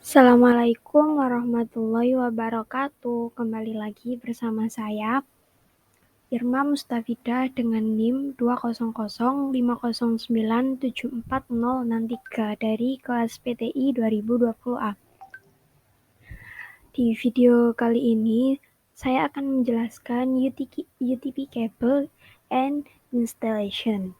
Assalamualaikum warahmatullahi wabarakatuh. Kembali lagi bersama saya, Irma Mustafidah dengan NIM 20050974063 dari kelas PTI 2020A. Di video kali ini, saya akan menjelaskan UTP cable and installation.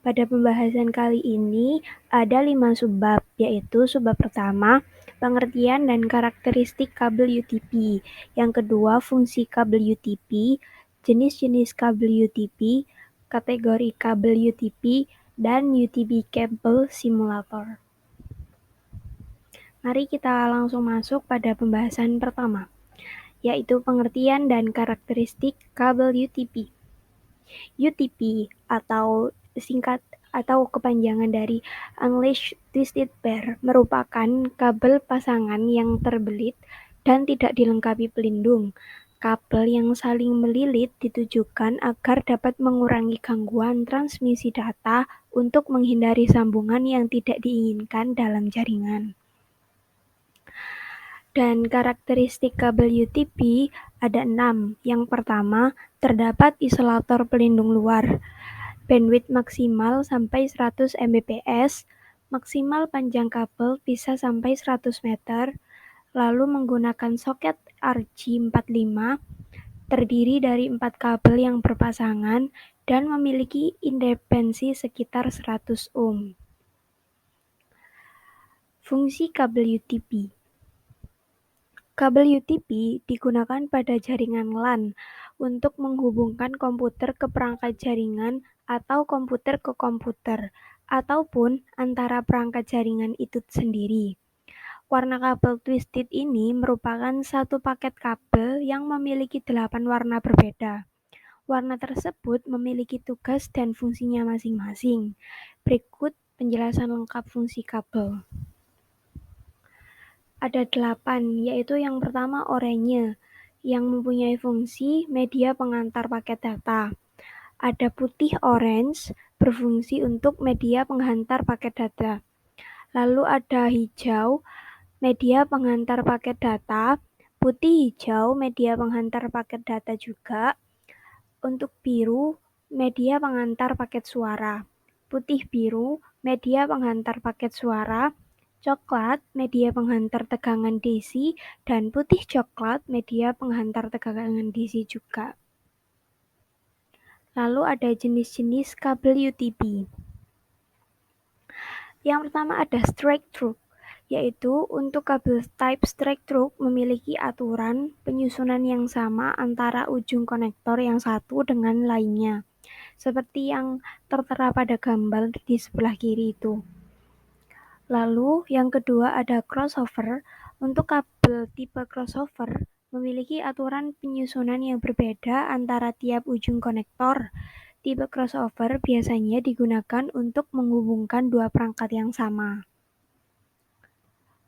Pada pembahasan kali ini, ada 5 subbab, yaitu subbab pertama, pengertian dan karakteristik kabel UTP. Yang kedua, fungsi kabel UTP, jenis-jenis kabel UTP, kategori kabel UTP, dan UTP cable simulator. Mari kita langsung masuk pada pembahasan pertama, yaitu pengertian dan karakteristik kabel UTP. UTP atau kepanjangan dari Unleashed Twisted Pair merupakan kabel pasangan yang terbelit dan tidak dilengkapi pelindung. Kabel yang saling melilit ditujukan agar dapat mengurangi gangguan transmisi data untuk menghindari sambungan yang tidak diinginkan dalam jaringan. Dan karakteristik kabel UTP ada 6. Yang pertama, terdapat isolator pelindung luar. Bandwidth maksimal sampai 100 Mbps, maksimal panjang kabel bisa sampai 100 meter, lalu menggunakan soket RJ45, terdiri dari 4 kabel yang berpasangan dan memiliki independensi sekitar 100 ohm. Fungsi kabel UTP. Kabel UTP digunakan pada jaringan LAN untuk menghubungkan komputer ke perangkat jaringan atau komputer ke komputer, ataupun antara perangkat jaringan itu sendiri. Warna kabel twisted ini merupakan satu paket kabel yang memiliki 8 warna berbeda. Warna tersebut memiliki tugas dan fungsinya masing-masing. Berikut penjelasan lengkap fungsi kabel. Ada 8, yaitu yang pertama oranye, yang mempunyai fungsi media pengantar paket data. Ada putih orange, berfungsi untuk media penghantar paket data. Lalu ada hijau, media penghantar paket data. Putih hijau, media penghantar paket data juga. Untuk biru, media penghantar paket suara. Putih biru, media penghantar paket suara. Coklat, media penghantar tegangan DC, dan putih coklat, media penghantar tegangan DC juga. Lalu ada jenis-jenis kabel UTP. Yang pertama ada straight through, yaitu untuk kabel type straight through memiliki aturan penyusunan yang sama antara ujung konektor yang satu dengan lainnya, seperti yang tertera pada gambar di sebelah kiri itu. Lalu yang kedua ada crossover. Untuk kabel tipe crossover memiliki aturan penyusunan yang berbeda antara tiap ujung konektor. Tipe crossover biasanya digunakan untuk menghubungkan dua perangkat yang sama.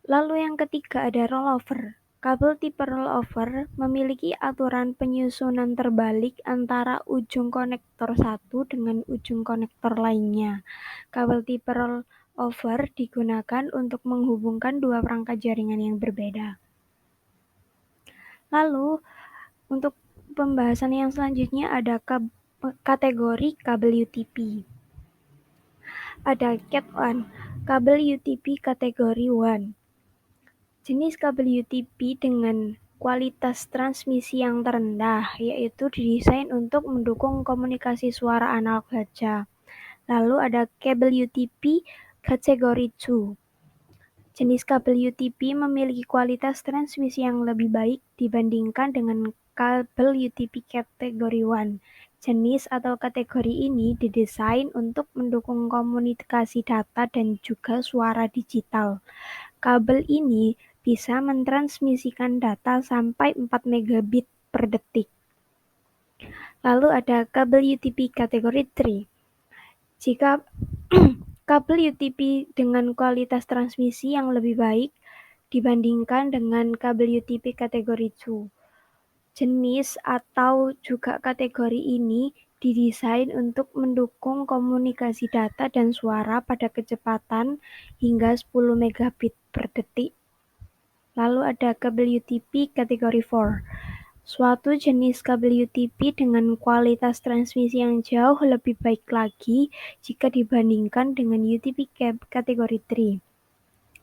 Lalu yang ketiga ada rollover. Kabel tipe rollover memiliki aturan penyusunan terbalik antara ujung konektor satu dengan ujung konektor lainnya. Kabel tipe rollover digunakan untuk menghubungkan dua perangkat jaringan yang berbeda. Lalu, untuk pembahasan yang selanjutnya ada kategori kabel UTP. Ada Cat 1, kabel UTP kategori 1. Jenis kabel UTP dengan kualitas transmisi yang terendah, yaitu didesain untuk mendukung komunikasi suara analog saja. Lalu ada kabel UTP kategori 2. Jenis kabel UTP memiliki kualitas transmisi yang lebih baik dibandingkan dengan kabel UTP kategori 1. Jenis atau kategori ini didesain untuk mendukung komunikasi data dan juga suara digital. Kabel ini bisa mentransmisikan data sampai 4 megabit per detik. Lalu ada kabel UTP kategori 3. Jika kabel UTP dengan kualitas transmisi yang lebih baik dibandingkan dengan kabel UTP kategori 2. Jenis atau juga kategori ini didesain untuk mendukung komunikasi data dan suara pada kecepatan hingga 10 megabit per detik Lalu ada kabel UTP kategori 4. Suatu jenis kabel UTP dengan kualitas transmisi yang jauh lebih baik lagi jika dibandingkan dengan UTP kategori 3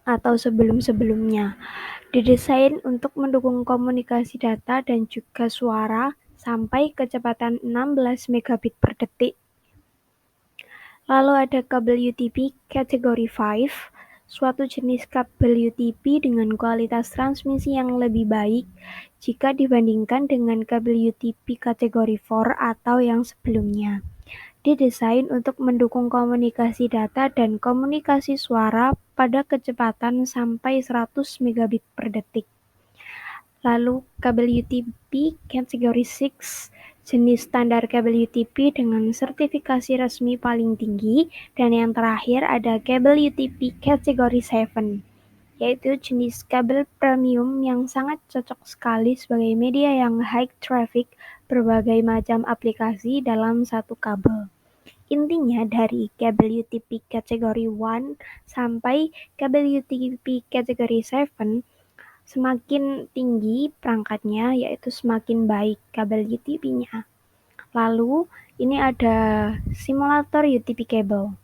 atau sebelum-sebelumnya. Didesain untuk mendukung komunikasi data dan juga suara sampai kecepatan 16 megabit per detik. Lalu ada kabel UTP kategori 5, suatu jenis kabel UTP dengan kualitas transmisi yang lebih baik jika dibandingkan dengan kabel UTP kategori 4 atau yang sebelumnya. Didesain untuk mendukung komunikasi data dan komunikasi suara pada kecepatan sampai 100 megabit per detik. Lalu kabel UTP kategori 6, jenis standar kabel UTP dengan sertifikasi resmi paling tinggi, dan yang terakhir ada kabel UTP kategori 7, yaitu jenis kabel premium yang sangat cocok sekali sebagai media yang high traffic berbagai macam aplikasi dalam satu kabel. Intinya dari kabel UTP kategori 1 sampai kabel UTP kategori 7, semakin tinggi perangkatnya, yaitu semakin baik kabel UTP-nya. Lalu, ini ada simulator UTP kabel.